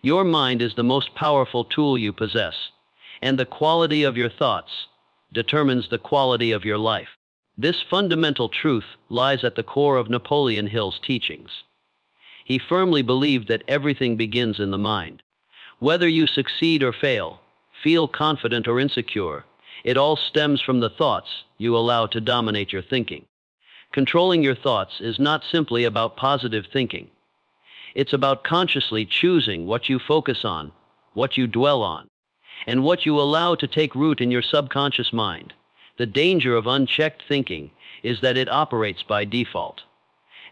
Your mind is the most powerful tool you possess, and the quality of your thoughts determines the quality of your life. This fundamental truth lies at the core of Napoleon Hill's teachings. He firmly believed that everything begins in the mind. Whether you succeed or fail, feel confident or insecure, it all stems from the thoughts you allow to dominate your thinking. Controlling your thoughts is not simply about positive thinking. It's about consciously choosing what you focus on, what you dwell on, and what you allow to take root in your subconscious mind. The danger of unchecked thinking is that it operates by default.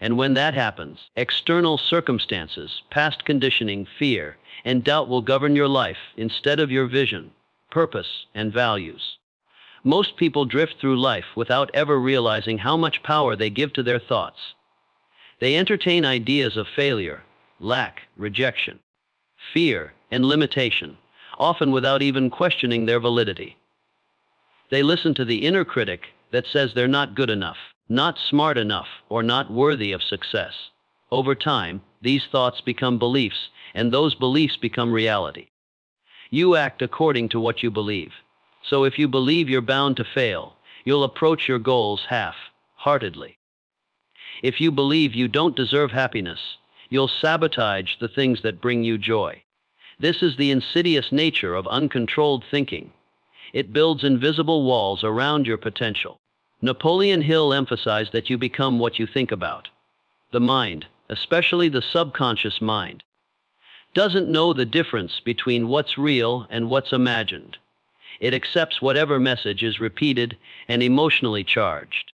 And when that happens, external circumstances, past conditioning, fear, and doubt will govern your life instead of your vision, purpose, and values. Most people drift through life without ever realizing how much power they give to their thoughts. They entertain ideas of failure, lack, rejection, fear, and limitation, often without even questioning their validity. They listen to the inner critic that says they're not good enough, not smart enough, or not worthy of success. Over time, these thoughts become beliefs, and those beliefs become reality. You act according to what you believe. So if you believe you're bound to fail, you'll approach your goals half-heartedly. If you believe you don't deserve happiness, you'll sabotage the things that bring you joy. This is the insidious nature of uncontrolled thinking. It builds invisible walls around your potential. Napoleon Hill emphasized that you become what you think about. The mind, especially the subconscious mind, doesn't know the difference between what's real and what's imagined. It accepts whatever message is repeated and emotionally charged.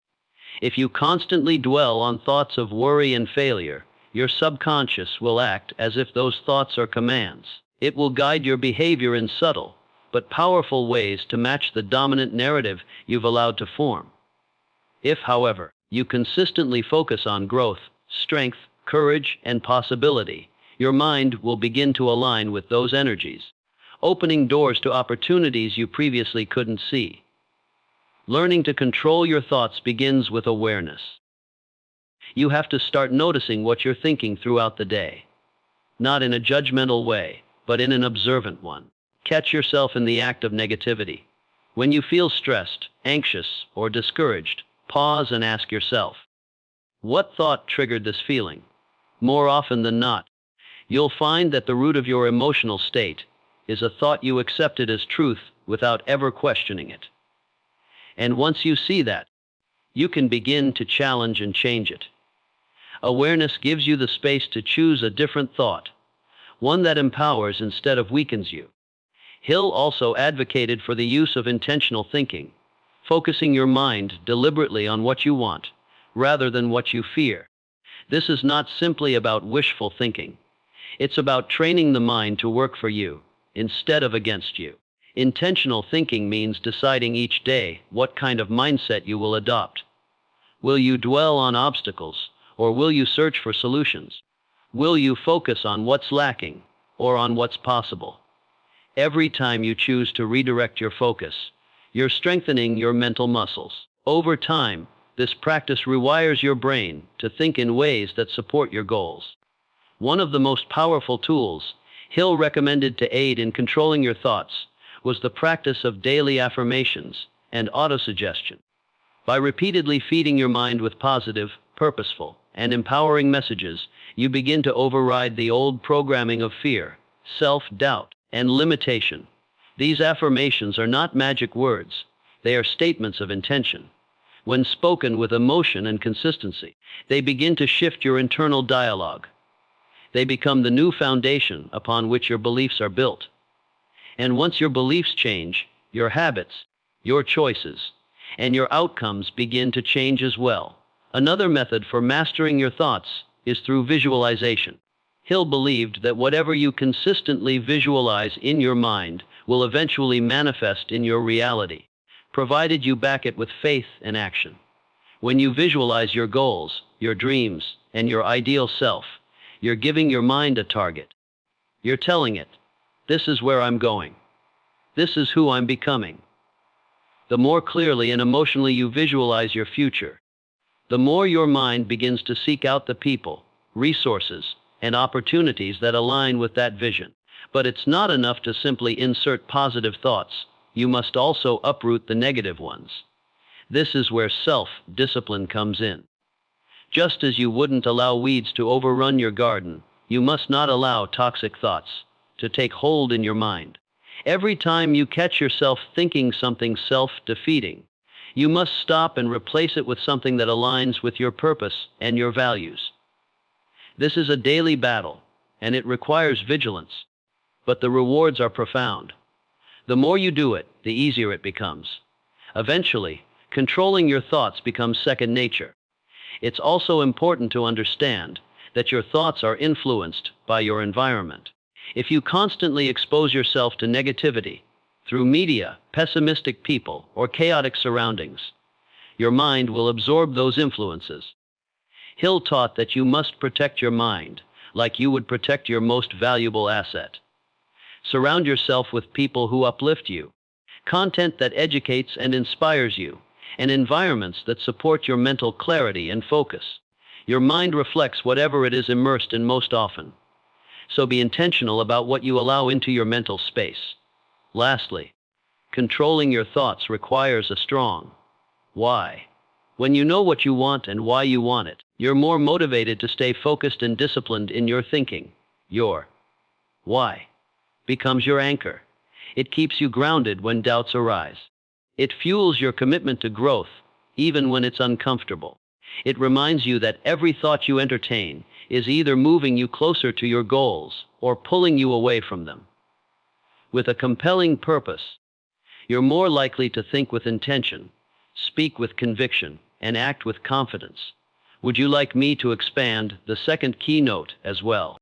If you constantly dwell on thoughts of worry and failure, your subconscious will act as if those thoughts are commands. It will guide your behavior in subtle but powerful ways to match the dominant narrative you've allowed to form. If, however, you consistently focus on growth, strength, courage, and possibility, your mind will begin to align with those energies, opening doors to opportunities you previously couldn't see. Learning to control your thoughts begins with awareness. You have to start noticing what you're thinking throughout the day. Not in a judgmental way, but in an observant one. Catch yourself in the act of negativity. When you feel stressed, anxious, or discouraged, pause and ask yourself, what thought triggered this feeling? More often than not, you'll find that the root of your emotional state is a thought you accepted as truth without ever questioning it. And once you see that, you can begin to challenge and change it. Awareness gives you the space to choose a different thought, one that empowers instead of weakens you. Hill also advocated for the use of intentional thinking, focusing your mind deliberately on what you want, rather than what you fear. This is not simply about wishful thinking. It's about training the mind to work for you, instead of against you. Intentional thinking means deciding each day what kind of mindset you will adopt. Will you dwell on obstacles, or will you search for solutions? Will you focus on what's lacking, or on what's possible? Every time you choose to redirect your focus, you're strengthening your mental muscles. Over time, this practice rewires your brain to think in ways that support your goals. One of the most powerful tools Hill recommended to aid in controlling your thoughts was the practice of daily affirmations and autosuggestion. By repeatedly feeding your mind with positive, purposeful, and empowering messages, you begin to override the old programming of fear, self-doubt, and limitation. These affirmations are not magic words. They are statements of intention. When spoken with emotion and consistency, they begin to shift your internal dialogue. They become the new foundation upon which your beliefs are built. And once your beliefs change, your habits, your choices, and your outcomes begin to change as well. Another method for mastering your thoughts is through visualization. Hill believed that whatever you consistently visualize in your mind will eventually manifest in your reality, provided you back it with faith and action. When you visualize your goals, your dreams, and your ideal self, you're giving your mind a target. You're telling it, this is where I'm going. This is who I'm becoming. The more clearly and emotionally you visualize your future, the more your mind begins to seek out the people, resources, and opportunities that align with that vision. But it's not enough to simply insert positive thoughts. You must also uproot the negative ones. This is where self-discipline comes in. Just as you wouldn't allow weeds to overrun your garden, you must not allow toxic thoughts to take hold in your mind. Every time you catch yourself thinking something self-defeating, you must stop and replace it with something that aligns with your purpose and your values. This is a daily battle, and it requires vigilance, but the rewards are profound. The more you do it, the easier it becomes. Eventually, controlling your thoughts becomes second nature. It's also important to understand that your thoughts are influenced by your environment. If you constantly expose yourself to negativity through media, pessimistic people, or chaotic surroundings, your mind will absorb those influences. Hill taught that you must protect your mind like you would protect your most valuable asset. Surround yourself with people who uplift you, content that educates and inspires you, and environments that support your mental clarity and focus. Your mind reflects whatever it is immersed in most often. So be intentional about what you allow into your mental space. Lastly, controlling your thoughts requires a strong why. When you know what you want and why you want it, you're more motivated to stay focused and disciplined in your thinking. Your why becomes your anchor. It keeps you grounded when doubts arise. It fuels your commitment to growth, even when it's uncomfortable. It reminds you that every thought you entertain is either moving you closer to your goals or pulling you away from them. With a compelling purpose, you're more likely to think with intention, speak with conviction, and act with confidence. Would you like me to expand the second keynote as well?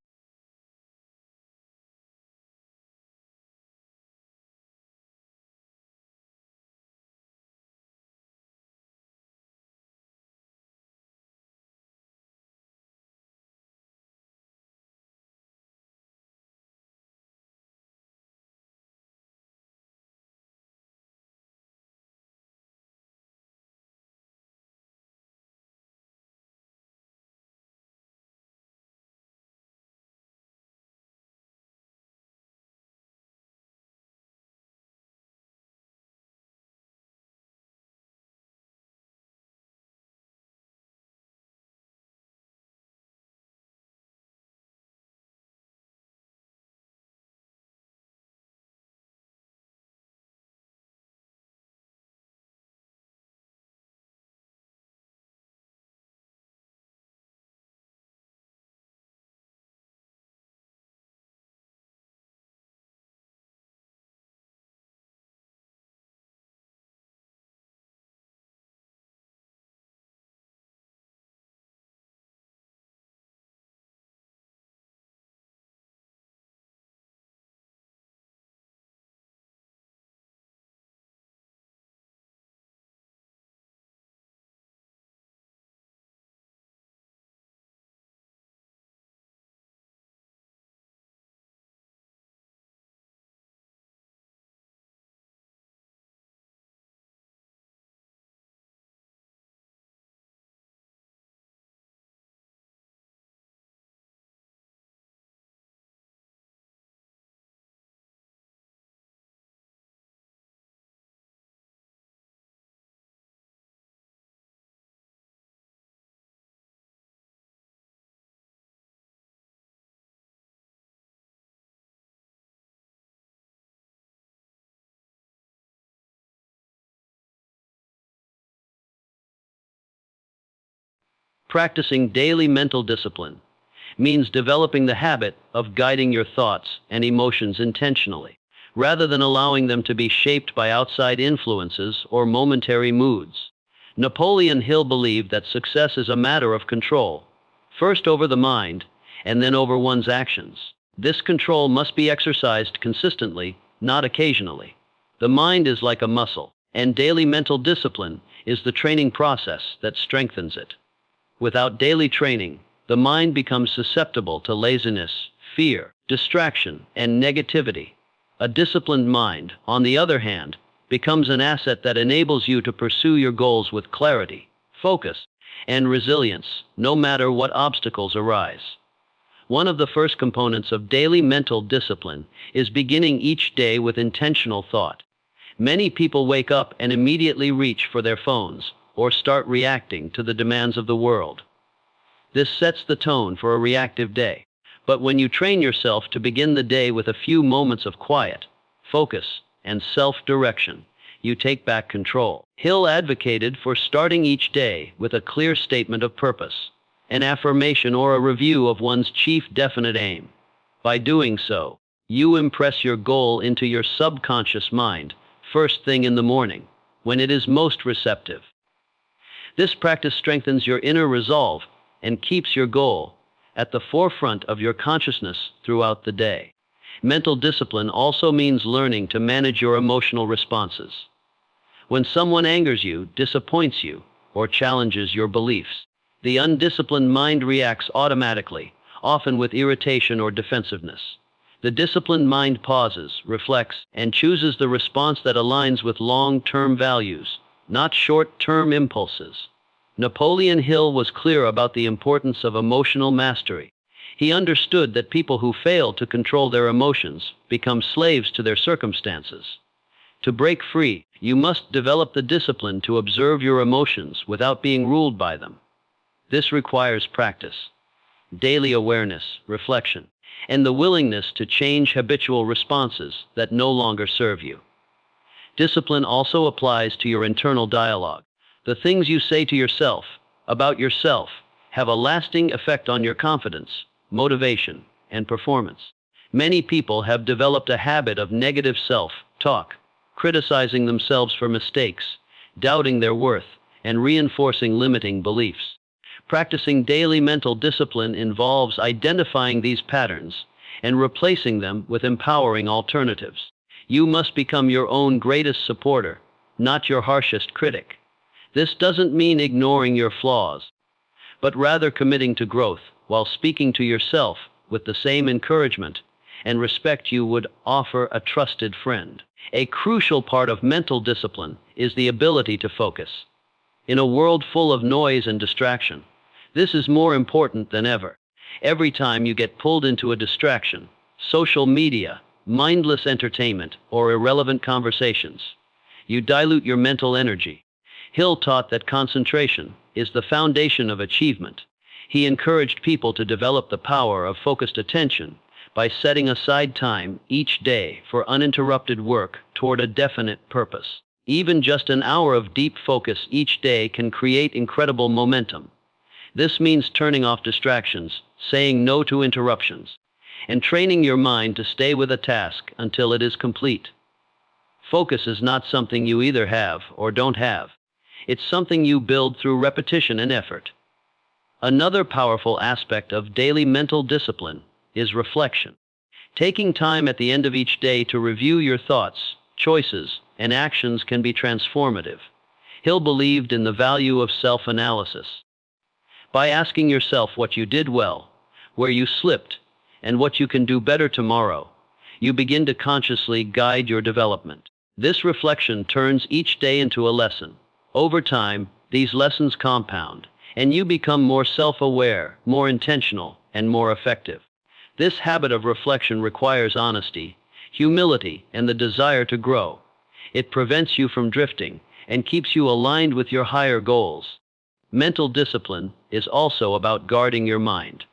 Practicing daily mental discipline means developing the habit of guiding your thoughts and emotions intentionally, rather than allowing them to be shaped by outside influences or momentary moods. Napoleon Hill believed that success is a matter of control, first over the mind, and then over one's actions. This control must be exercised consistently, not occasionally. The mind is like a muscle, and daily mental discipline is the training process that strengthens it. Without daily training, the mind becomes susceptible to laziness, fear, distraction, and negativity. A disciplined mind, on the other hand, becomes an asset that enables you to pursue your goals with clarity, focus, and resilience, no matter what obstacles arise. One of the first components of daily mental discipline is beginning each day with intentional thought. Many people wake up and immediately reach for their phones or start reacting to the demands of the world. This sets the tone for a reactive day. But when you train yourself to begin the day with a few moments of quiet, focus, and self-direction, you take back control. Hill advocated for starting each day with a clear statement of purpose, an affirmation or a review of one's chief definite aim. By doing so, you impress your goal into your subconscious mind first thing in the morning, when it is most receptive. This practice strengthens your inner resolve and keeps your goal at the forefront of your consciousness throughout the day. Mental discipline also means learning to manage your emotional responses. When someone angers you, disappoints you, or challenges your beliefs, the undisciplined mind reacts automatically, often with irritation or defensiveness. The disciplined mind pauses, reflects, and chooses the response that aligns with long-term values, not short-term impulses. Napoleon Hill was clear about the importance of emotional mastery. He understood that people who fail to control their emotions become slaves to their circumstances. To break free, you must develop the discipline to observe your emotions without being ruled by them. This requires practice, daily awareness, reflection, and the willingness to change habitual responses that no longer serve you. Discipline also applies to your internal dialogue. The things you say to yourself, about yourself, have a lasting effect on your confidence, motivation, and performance. Many people have developed a habit of negative self-talk, criticizing themselves for mistakes, doubting their worth, and reinforcing limiting beliefs. Practicing daily mental discipline involves identifying these patterns and replacing them with empowering alternatives. You must become your own greatest supporter, not your harshest critic. This doesn't mean ignoring your flaws, but rather committing to growth while speaking to yourself with the same encouragement and respect you would offer a trusted friend. A crucial part of mental discipline is the ability to focus. In a world full of noise and distraction, this is more important than ever. Every time you get pulled into a distraction, social media, mindless entertainment, or irrelevant conversations, you dilute your mental energy. Hill taught that concentration is the foundation of achievement. He encouraged people to develop the power of focused attention by setting aside time each day for uninterrupted work toward a definite purpose. Even just an hour of deep focus each day can create incredible momentum. This means turning off distractions, saying no to interruptions, and training your mind to stay with a task until it is complete. Focus is not something you either have or don't have. It's something you build through repetition and effort. Another powerful aspect of daily mental discipline is reflection. Taking time at the end of each day to review your thoughts, choices, and actions can be transformative. Hill believed in the value of self-analysis. By asking yourself what you did well, where you slipped, and what you can do better tomorrow, you begin to consciously guide your development. This reflection turns each day into a lesson. Over time, these lessons compound, and you become more self-aware, more intentional, and more effective. This habit of reflection requires honesty, humility, and the desire to grow. It prevents you from drifting and keeps you aligned with your higher goals. Mental discipline is also about guarding your mind.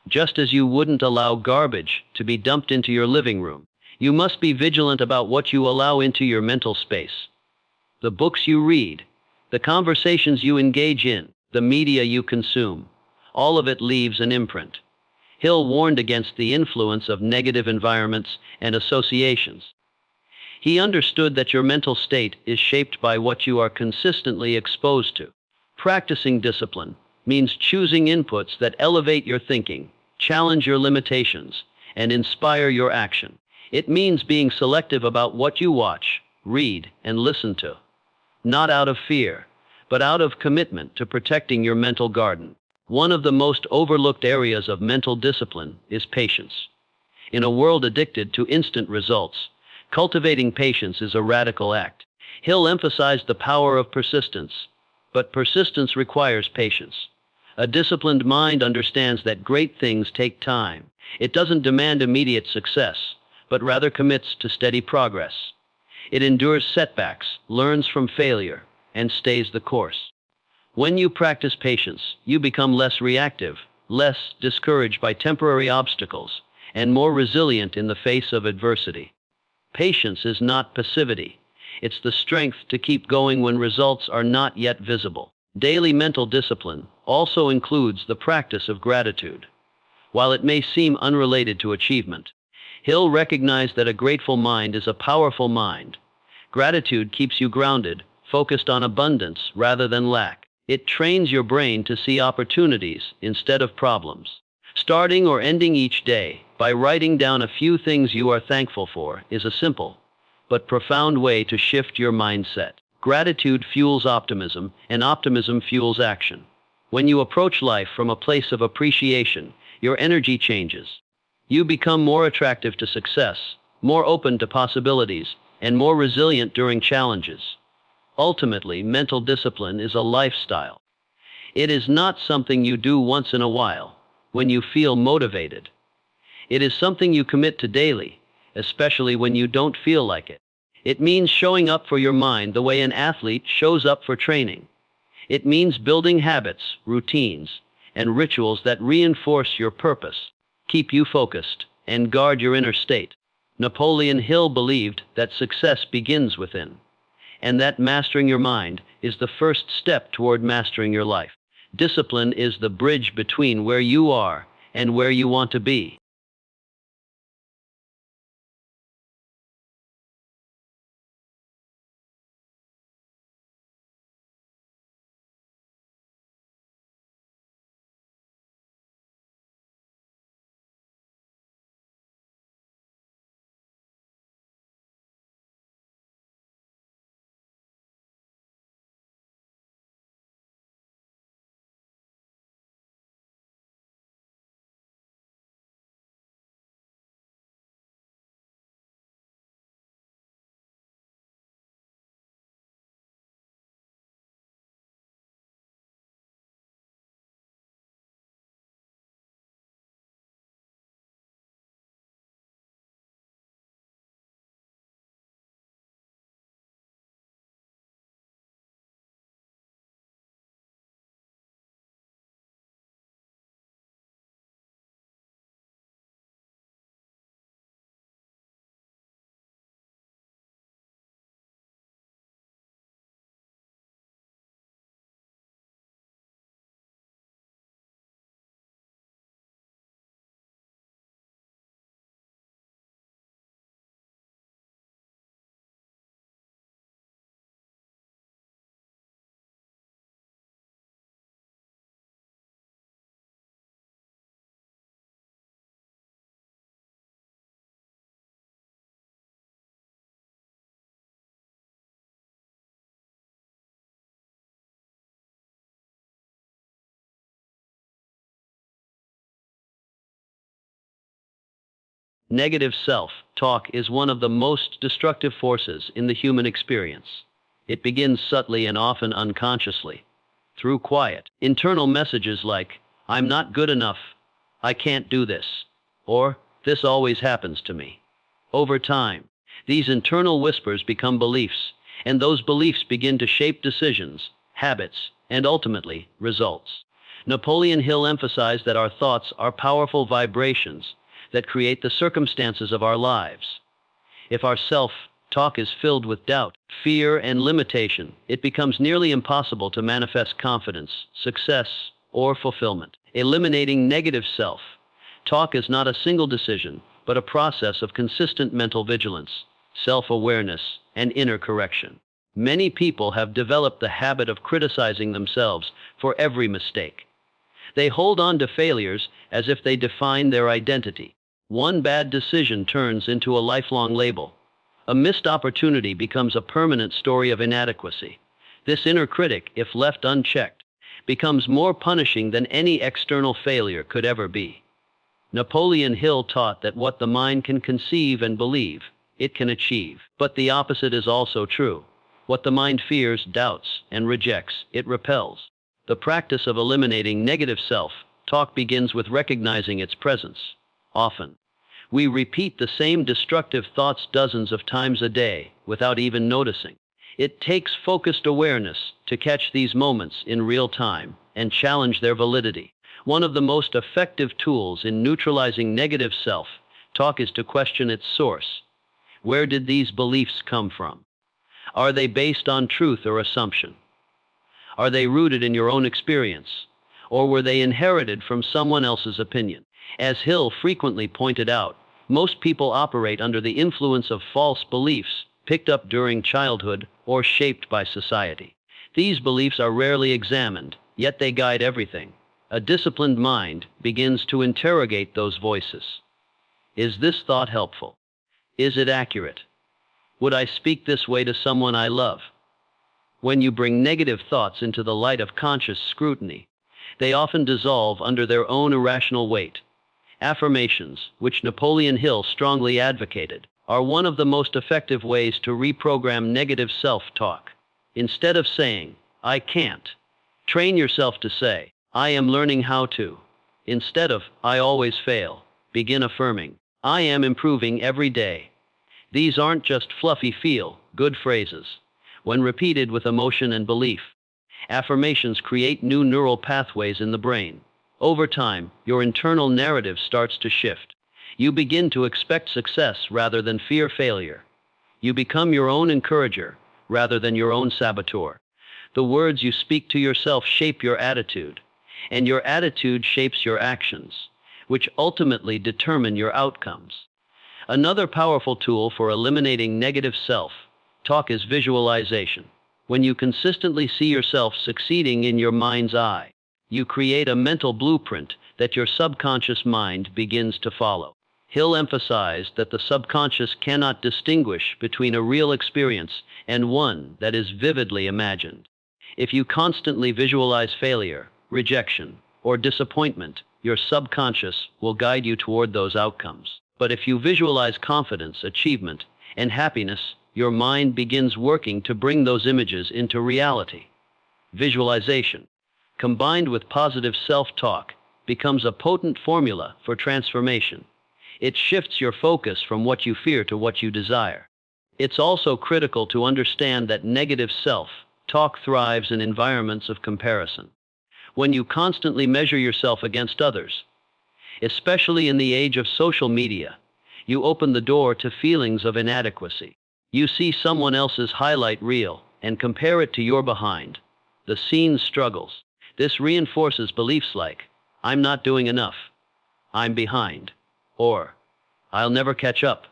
Just as you wouldn't allow garbage to be dumped into your living room, you must be vigilant about what you allow into your mental space. The books you read, the conversations you engage in, the media you consume, all of it leaves an imprint. Hill warned against the influence of negative environments and associations. He understood that your mental state is shaped by what you are consistently exposed to. Practicing discipline means choosing inputs that elevate your thinking, challenge your limitations, and inspire your action. It means being selective about what you watch, read, and listen to. Not out of fear, but out of commitment to protecting your mental garden. One of the most overlooked areas of mental discipline is patience. In a world addicted to instant results, cultivating patience is a radical act. Hill emphasized the power of persistence, but persistence requires patience. A disciplined mind understands that great things take time. It doesn't demand immediate success, but rather commits to steady progress. It endures setbacks, learns from failure, and stays the course. When you practice patience, you become less reactive, less discouraged by temporary obstacles, and more resilient in the face of adversity. Patience is not passivity. It's the strength to keep going when results are not yet visible. Daily mental discipline also includes the practice of gratitude. While it may seem unrelated to achievement, Hill recognized that a grateful mind is a powerful mind. Gratitude keeps you grounded, focused on abundance rather than lack. It trains your brain to see opportunities instead of problems. Starting or ending each day by writing down a few things you are thankful for is a simple but profound way to shift your mindset. Gratitude fuels optimism, and optimism fuels action. When you approach life from a place of appreciation, your energy changes. You become more attractive to success, more open to possibilities, and more resilient during challenges. Ultimately, mental discipline is a lifestyle. It is not something you do once in a while, when you feel motivated. It is something you commit to daily, especially when you don't feel like it. It means showing up for your mind the way an athlete shows up for training. It means building habits, routines, and rituals that reinforce your purpose, keep you focused, and guard your inner state. Napoleon Hill believed that success begins within, and that mastering your mind is the first step toward mastering your life. Discipline is the bridge between where you are and where you want to be. Negative self-talk is one of the most destructive forces in the human experience. It begins subtly and often unconsciously, through quiet, internal messages like, "I'm not good enough," "I can't do this," or "this always happens to me." Over time, these internal whispers become beliefs, and those beliefs begin to shape decisions, habits, and ultimately, results. Napoleon Hill emphasized that our thoughts are powerful vibrations that create the circumstances of our lives. If our self-talk is filled with doubt, fear, and limitation, it becomes nearly impossible to manifest confidence, success, or fulfillment. Eliminating negative self-talk is not a single decision, but a process of consistent mental vigilance, self-awareness, and inner correction. Many people have developed the habit of criticizing themselves for every mistake. They hold on to failures as if they define their identity. One bad decision turns into a lifelong label. A missed opportunity becomes a permanent story of inadequacy. This inner critic, if left unchecked, becomes more punishing than any external failure could ever be. Napoleon Hill taught that what the mind can conceive and believe, it can achieve. But the opposite is also true. What the mind fears, doubts, and rejects, it repels. The practice of eliminating negative self-talk begins with recognizing its presence. Often, we repeat the same destructive thoughts dozens of times a day without even noticing. It takes focused awareness to catch these moments in real time and challenge their validity. One of the most effective tools in neutralizing negative self-talk is to question its source. Where did these beliefs come from? Are they based on truth or assumption? Are they rooted in your own experience? Or were they inherited from someone else's opinion? As Hill frequently pointed out, most people operate under the influence of false beliefs picked up during childhood or shaped by society. These beliefs are rarely examined, yet they guide everything. A disciplined mind begins to interrogate those voices. Is this thought helpful? Is it accurate? Would I speak this way to someone I love? When you bring negative thoughts into the light of conscious scrutiny, they often dissolve under their own irrational weight. Affirmations, which Napoleon Hill strongly advocated, are one of the most effective ways to reprogram negative self-talk. Instead of saying, "I can't," train yourself to say, "I am learning how to." Instead of, "I always fail," begin affirming, "I am improving every day." These aren't just fluffy feel-good phrases. When repeated with emotion and belief, affirmations create new neural pathways in the brain. Over time, your internal narrative starts to shift. You begin to expect success rather than fear failure. You become your own encourager rather than your own saboteur. The words you speak to yourself shape your attitude, and your attitude shapes your actions, which ultimately determine your outcomes. Another powerful tool for eliminating negative self-talk is visualization. When you consistently see yourself succeeding in your mind's eye, you create a mental blueprint that your subconscious mind begins to follow. Hill emphasized that the subconscious cannot distinguish between a real experience and one that is vividly imagined. If you constantly visualize failure, rejection, or disappointment, your subconscious will guide you toward those outcomes. But if you visualize confidence, achievement, and happiness, your mind begins working to bring those images into reality. Visualization, combined with positive self-talk, becomes a potent formula for transformation. It shifts your focus from what you fear to what you desire. It's also critical to understand that negative self-talk thrives in environments of comparison. When you constantly measure yourself against others, especially in the age of social media, you open the door to feelings of inadequacy. You see someone else's highlight reel and compare it to your behind the scenes struggles. This reinforces beliefs like, "I'm not doing enough," "I'm behind," or "I'll never catch up."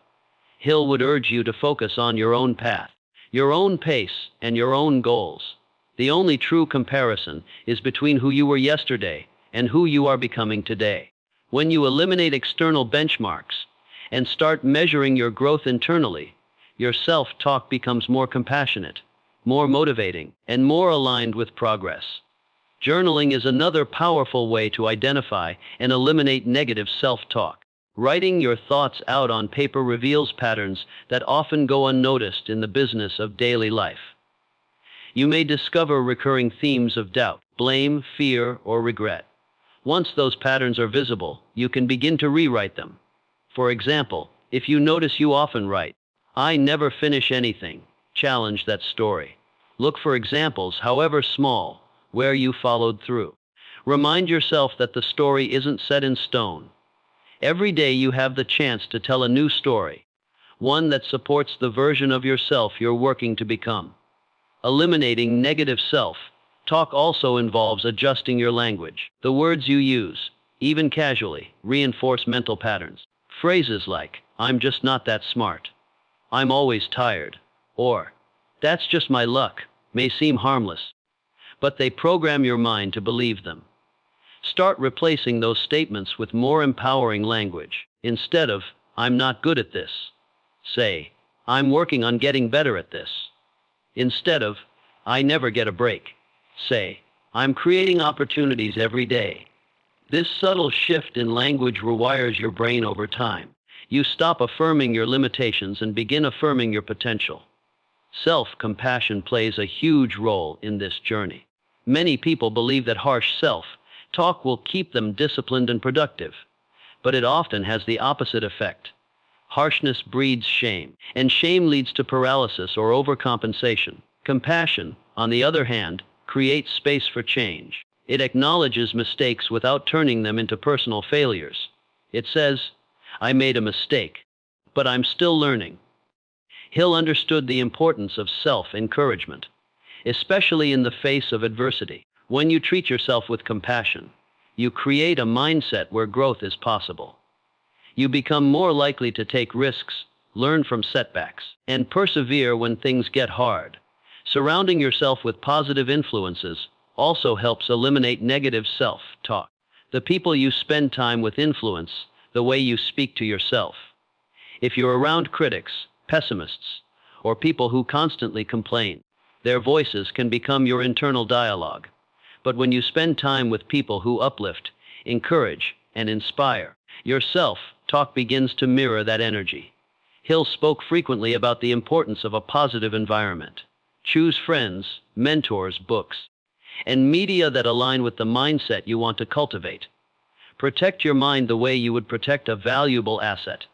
Hill would urge you to focus on your own path, your own pace, and your own goals. The only true comparison is between who you were yesterday and who you are becoming today. When you eliminate external benchmarks and start measuring your growth internally, your self-talk becomes more compassionate, more motivating, and more aligned with progress. Journaling is another powerful way to identify and eliminate negative self-talk. Writing your thoughts out on paper reveals patterns that often go unnoticed in the business of daily life. You may discover recurring themes of doubt, blame, fear, or regret. Once those patterns are visible, you can begin to rewrite them. For example, if you notice you often write, "I never finish anything," challenge that story. Look for examples, however small, where you followed through. Remind yourself that the story isn't set in stone. Every day you have the chance to tell a new story, one that supports the version of yourself you're working to become. Eliminating negative self-talk also involves adjusting your language. The words you use, even casually, reinforce mental patterns. Phrases like, "I'm just not that smart," "I'm always tired," or "that's just my luck," may seem harmless, but they program your mind to believe them. Start replacing those statements with more empowering language. Instead of, "I'm not good at this," say, "I'm working on getting better at this." Instead of, "I never get a break," say, "I'm creating opportunities every day." This subtle shift in language rewires your brain over time. You stop affirming your limitations and begin affirming your potential. Self-compassion plays a huge role in this journey. Many people believe that harsh self-talk will keep them disciplined and productive, but it often has the opposite effect. Harshness breeds shame, and shame leads to paralysis or overcompensation. Compassion, on the other hand, creates space for change. It acknowledges mistakes without turning them into personal failures. It says, "I made a mistake, but I'm still learning." Hill understood the importance of self-encouragement, especially in the face of adversity. When you treat yourself with compassion, you create a mindset where growth is possible. You become more likely to take risks, learn from setbacks, and persevere when things get hard. Surrounding yourself with positive influences also helps eliminate negative self-talk. The people you spend time with influence the way you speak to yourself. If you're around critics, pessimists, or people who constantly complain, their voices can become your internal dialogue. But when you spend time with people who uplift, encourage, and inspire, your self-talk begins to mirror that energy. Hill spoke frequently about the importance of a positive environment. Choose friends, mentors, books, and media that align with the mindset you want to cultivate. Protect your mind the way you would protect a valuable asset,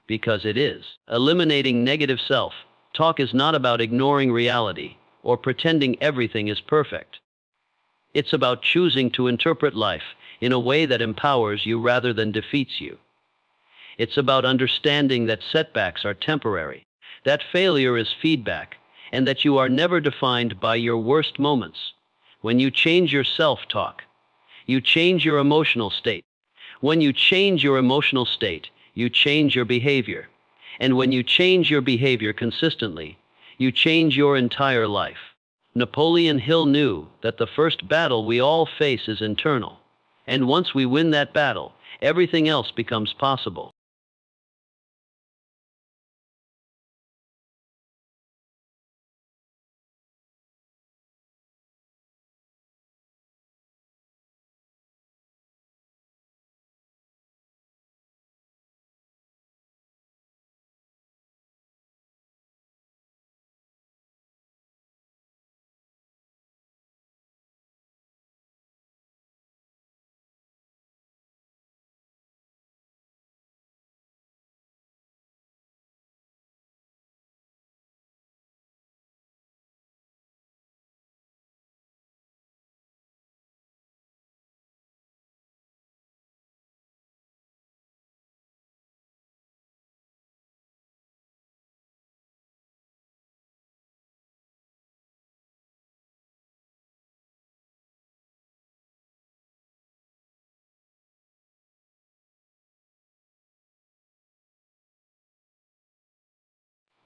because it is. Eliminating negative self-talk is not about ignoring reality or pretending everything is perfect. It's about choosing to interpret life in a way that empowers you rather than defeats you. It's about understanding that setbacks are temporary, that failure is feedback, and that you are never defined by your worst moments. When you change your self-talk, you change your emotional state. When you change your emotional state, you change your behavior. And when you change your behavior consistently, you change your entire life. Napoleon Hill knew that the first battle we all face is internal. And once we win that battle, everything else becomes possible.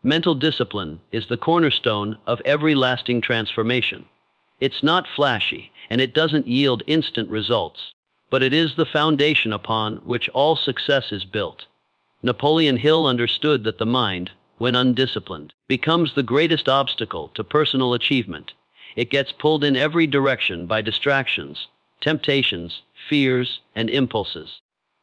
Mental discipline is the cornerstone of every lasting transformation. It's not flashy, and it doesn't yield instant results, but it is the foundation upon which all success is built. Napoleon Hill understood that the mind, when undisciplined, becomes the greatest obstacle to personal achievement. It gets pulled in every direction by distractions, temptations, fears, and impulses.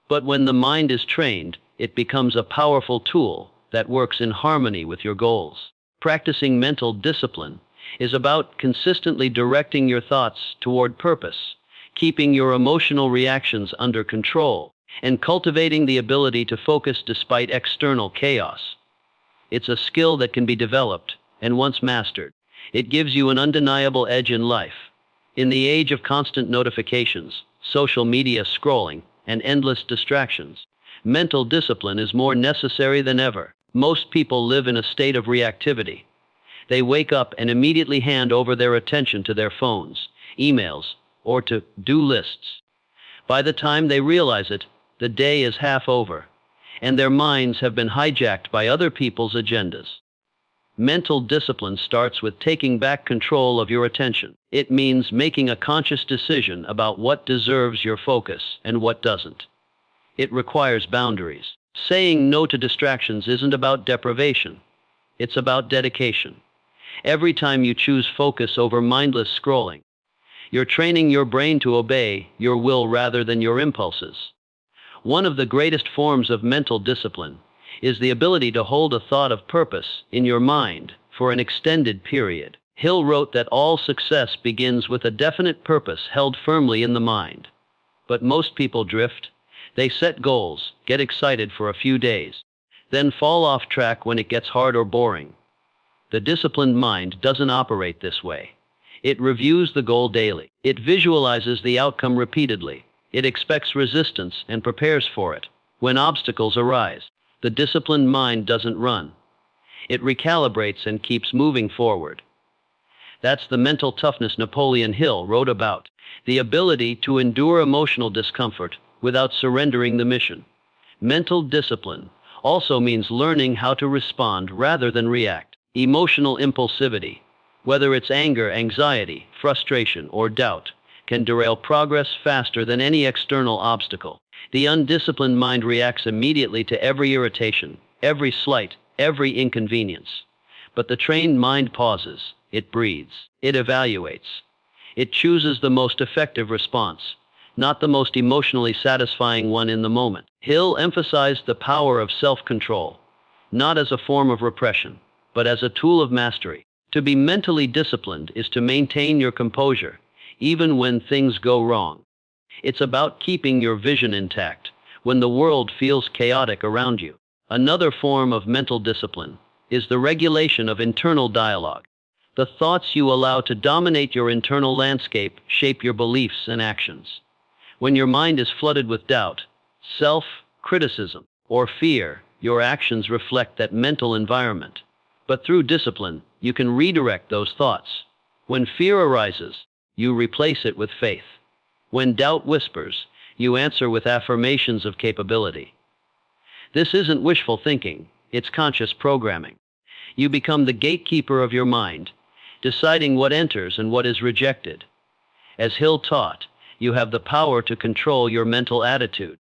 But when the mind is trained, it becomes a powerful tool that works in harmony with your goals. Practicing mental discipline is about consistently directing your thoughts toward purpose, keeping your emotional reactions under control, and cultivating the ability to focus despite external chaos. It's a skill that can be developed, and once mastered, it gives you an undeniable edge in life. In the age of constant notifications, social media scrolling, and endless distractions, mental discipline is more necessary than ever. Most people live in a state of reactivity. They wake up and immediately hand over their attention to their phones, emails, or to-do lists. By the time they realize it, the day is half over, and their minds have been hijacked by other people's agendas. Mental discipline starts with taking back control of your attention. It means making a conscious decision about what deserves your focus and what doesn't. It requires boundaries. Saying no to distractions isn't about deprivation. It's about dedication. Every time you choose focus over mindless scrolling, you're training your brain to obey your will rather than your impulses. One of the greatest forms of mental discipline is the ability to hold a thought of purpose in your mind for an extended period. Hill wrote that all success begins with a definite purpose held firmly in the mind. But most people drift. They set goals, get excited for a few days, then fall off track when it gets hard or boring. The disciplined mind doesn't operate this way. It reviews the goal daily. It visualizes the outcome repeatedly. It expects resistance and prepares for it. When obstacles arise, the disciplined mind doesn't run. It recalibrates and keeps moving forward. That's the mental toughness Napoleon Hill wrote about, the ability to endure emotional discomfort without surrendering the mission. Mental discipline also means learning how to respond rather than react. Emotional impulsivity, whether it's anger, anxiety, frustration, or doubt, can derail progress faster than any external obstacle. The undisciplined mind reacts immediately to every irritation, every slight, every inconvenience. But the trained mind pauses, it breathes, it evaluates. It chooses the most effective response, not the most emotionally satisfying one in the moment. Hill emphasized the power of self-control, not as a form of repression, but as a tool of mastery. To be mentally disciplined is to maintain your composure, even when things go wrong. It's about keeping your vision intact when the world feels chaotic around you. Another form of mental discipline is the regulation of internal dialogue. The thoughts you allow to dominate your internal landscape shape your beliefs and actions. When your mind is flooded with doubt, self-criticism, or fear, your actions reflect that mental environment. But through discipline, you can redirect those thoughts. When fear arises, you replace it with faith. When doubt whispers, you answer with affirmations of capability. This isn't wishful thinking, it's conscious programming. You become the gatekeeper of your mind, deciding what enters and what is rejected. As Hill taught, you have the power to control your mental attitude.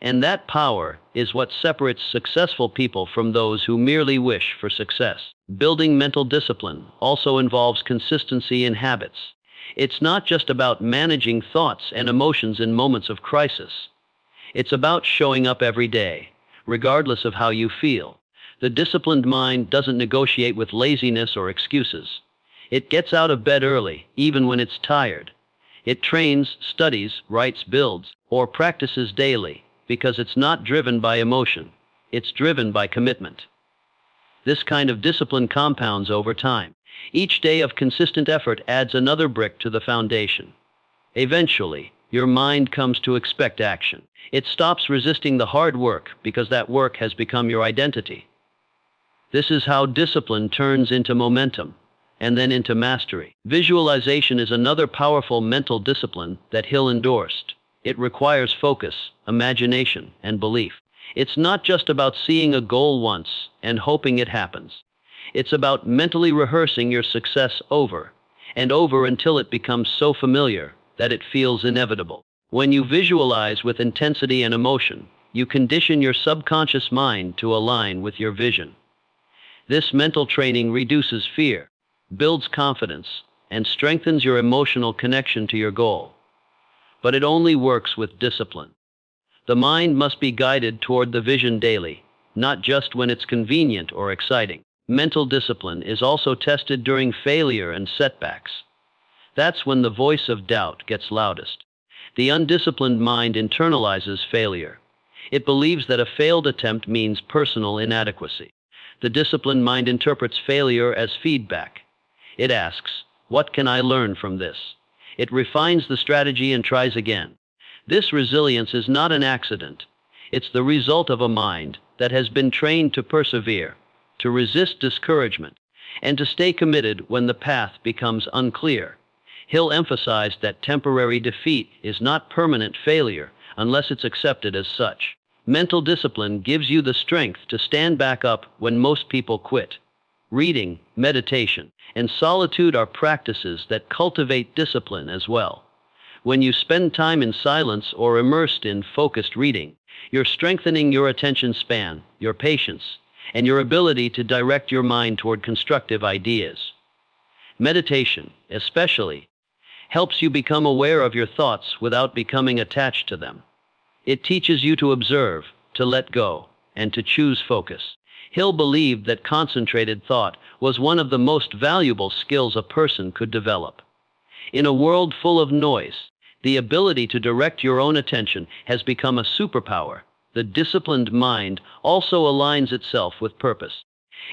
And that power is what separates successful people from those who merely wish for success. Building mental discipline also involves consistency in habits. It's not just about managing thoughts and emotions in moments of crisis. It's about showing up every day, regardless of how you feel. The disciplined mind doesn't negotiate with laziness or excuses. It gets out of bed early, even when it's tired. It trains, studies, writes, builds, or practices daily, because it's not driven by emotion. It's driven by commitment. This kind of discipline compounds over time. Each day of consistent effort adds another brick to the foundation. Eventually, your mind comes to expect action. It stops resisting the hard work because that work has become your identity. This is how discipline turns into momentum, and then into mastery. Visualization is another powerful mental discipline that Hill endorsed. It requires focus, imagination, and belief. It's not just about seeing a goal once and hoping it happens. It's about mentally rehearsing your success over and over until it becomes so familiar that it feels inevitable. When you visualize with intensity and emotion, you condition your subconscious mind to align with your vision. This mental training reduces fear, builds confidence, and strengthens your emotional connection to your goal. But it only works with discipline. The mind must be guided toward the vision daily, not just when it's convenient or exciting. Mental discipline is also tested during failure and setbacks. That's when the voice of doubt gets loudest. The undisciplined mind internalizes failure. It believes that a failed attempt means personal inadequacy. The disciplined mind interprets failure as feedback. It asks, "What can I learn from this?" It refines the strategy and tries again. This resilience is not an accident. It's the result of a mind that has been trained to persevere, to resist discouragement, and to stay committed when the path becomes unclear. Hill emphasized that temporary defeat is not permanent failure unless it's accepted as such. Mental discipline gives you the strength to stand back up when most people quit. Reading, meditation, and solitude are practices that cultivate discipline as well. When you spend time in silence or immersed in focused reading, you're strengthening your attention span, your patience, and your ability to direct your mind toward constructive ideas. Meditation, especially, helps you become aware of your thoughts without becoming attached to them. It teaches you to observe, to let go, and to choose focus. Hill believed that concentrated thought was one of the most valuable skills a person could develop. In a world full of noise, the ability to direct your own attention has become a superpower. The disciplined mind also aligns itself with purpose.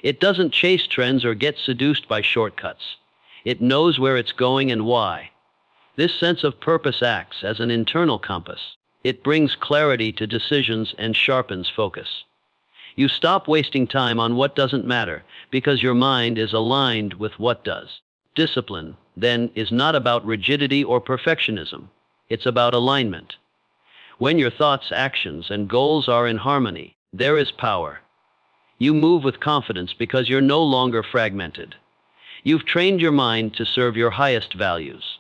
It doesn't chase trends or get seduced by shortcuts. It knows where it's going and why. This sense of purpose acts as an internal compass. It brings clarity to decisions and sharpens focus. You stop wasting time on what doesn't matter because your mind is aligned with what does. Discipline, then, is not about rigidity or perfectionism. It's about alignment. When your thoughts, actions, and goals are in harmony, there is power. You move with confidence because you're no longer fragmented. You've trained your mind to serve your highest values.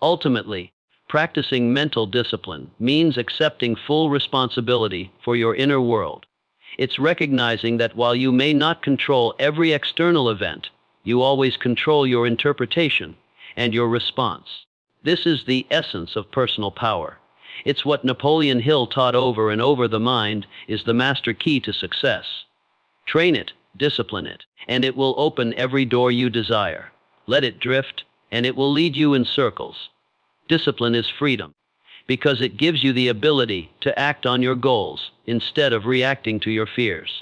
Ultimately, practicing mental discipline means accepting full responsibility for your inner world. It's recognizing that while you may not control every external event, you always control your interpretation and your response. This is the essence of personal power. It's what Napoleon Hill taught over and over: the mind is the master key to success. Train it, discipline it, and it will open every door you desire. Let it drift, and it will lead you in circles. Discipline is freedom, because it gives you the ability to act on your goals instead of reacting to your fears.